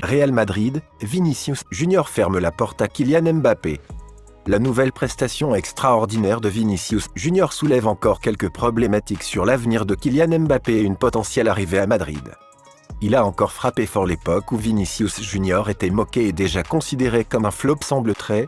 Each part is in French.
Real Madrid, Vinicius Junior ferme la porte à Kylian Mbappé. La nouvelle prestation extraordinaire de Vinicius Junior soulève encore quelques problématiques sur l'avenir de Kylian Mbappé et une potentielle arrivée à Madrid. Il a encore frappé fort l'époque où Vinicius Junior était moqué et déjà considéré comme un flop semble très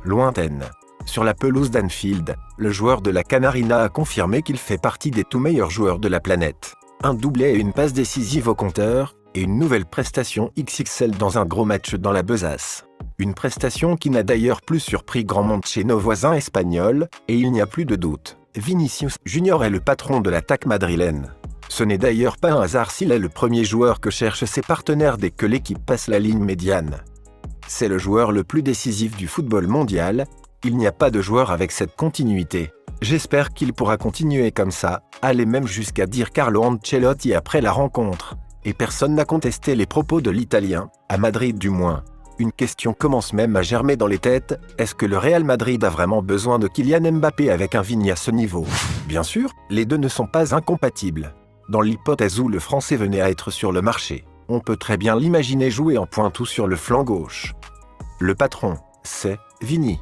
lointaine. Sur la pelouse d'Anfield, le joueur de la Canarina a confirmé qu'il fait partie des tout meilleurs joueurs de la planète. Un doublé et une passe décisive au compteur, et une nouvelle prestation XXL dans un gros match dans la besace. Une prestation qui n'a d'ailleurs plus surpris grand monde chez nos voisins espagnols, et il n'y a plus de doute. Vinicius Junior est le patron de l'attaque madrilène. Ce n'est d'ailleurs pas un hasard s'il est le premier joueur que cherchent ses partenaires dès que l'équipe passe la ligne médiane. C'est le joueur le plus décisif du football mondial, il n'y a pas de joueur avec cette continuité. J'espère qu'il pourra continuer comme ça, aller même jusqu'à dire Carlo Ancelotti après la rencontre. Et personne n'a contesté les propos de l'Italien, à Madrid du moins. Une question commence même à germer dans les têtes, est-ce que le Real Madrid a vraiment besoin de Kylian Mbappé avec un Vini à ce niveau? Bien sûr, les deux ne sont pas incompatibles. Dans l'hypothèse où le Français venait à être sur le marché, on peut très bien l'imaginer jouer en pointou sur le flanc gauche. Le patron, c'est Vini.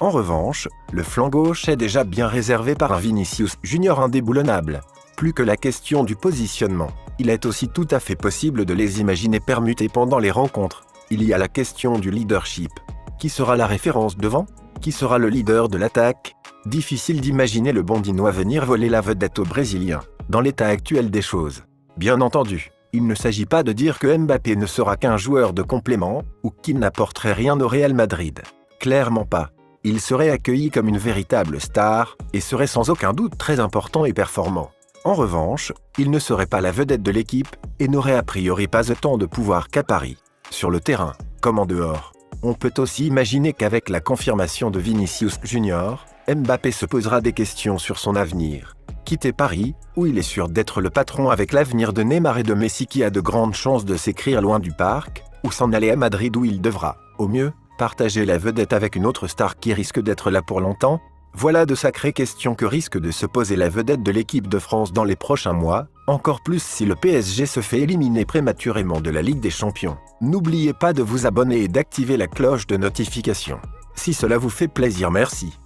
En revanche, le flanc gauche est déjà bien réservé par un Vinicius Junior indéboulonnable. Plus que la question du positionnement, il est aussi tout à fait possible de les imaginer permuter pendant les rencontres. Il y a la question du leadership. Qui sera la référence devant? Qui sera le leader de l'attaque? Difficile d'imaginer le Bondinois venir voler la vedette aux Brésiliens, dans l'état actuel des choses. Bien entendu, il ne s'agit pas de dire que Mbappé ne sera qu'un joueur de complément, ou qu'il n'apporterait rien au Real Madrid. Clairement pas. Il serait accueilli comme une véritable star, et serait sans aucun doute très important et performant. En revanche, il ne serait pas la vedette de l'équipe, et n'aurait a priori pas autant de pouvoir qu'à Paris. Sur le terrain, comme en dehors. On peut aussi imaginer qu'avec la confirmation de Vinicius Junior, Mbappé se posera des questions sur son avenir. Quitter Paris, où il est sûr d'être le patron avec l'avenir de Neymar et de Messi qui a de grandes chances de s'écrire loin du parc, ou s'en aller à Madrid où il devra, au mieux, partager la vedette avec une autre star qui risque d'être là pour longtemps. Voilà de sacrées questions que risque de se poser la vedette de l'équipe de France dans les prochains mois, encore plus si le PSG se fait éliminer prématurément de la Ligue des Champions. N'oubliez pas de vous abonner et d'activer la cloche de notification. Si cela vous fait plaisir, merci.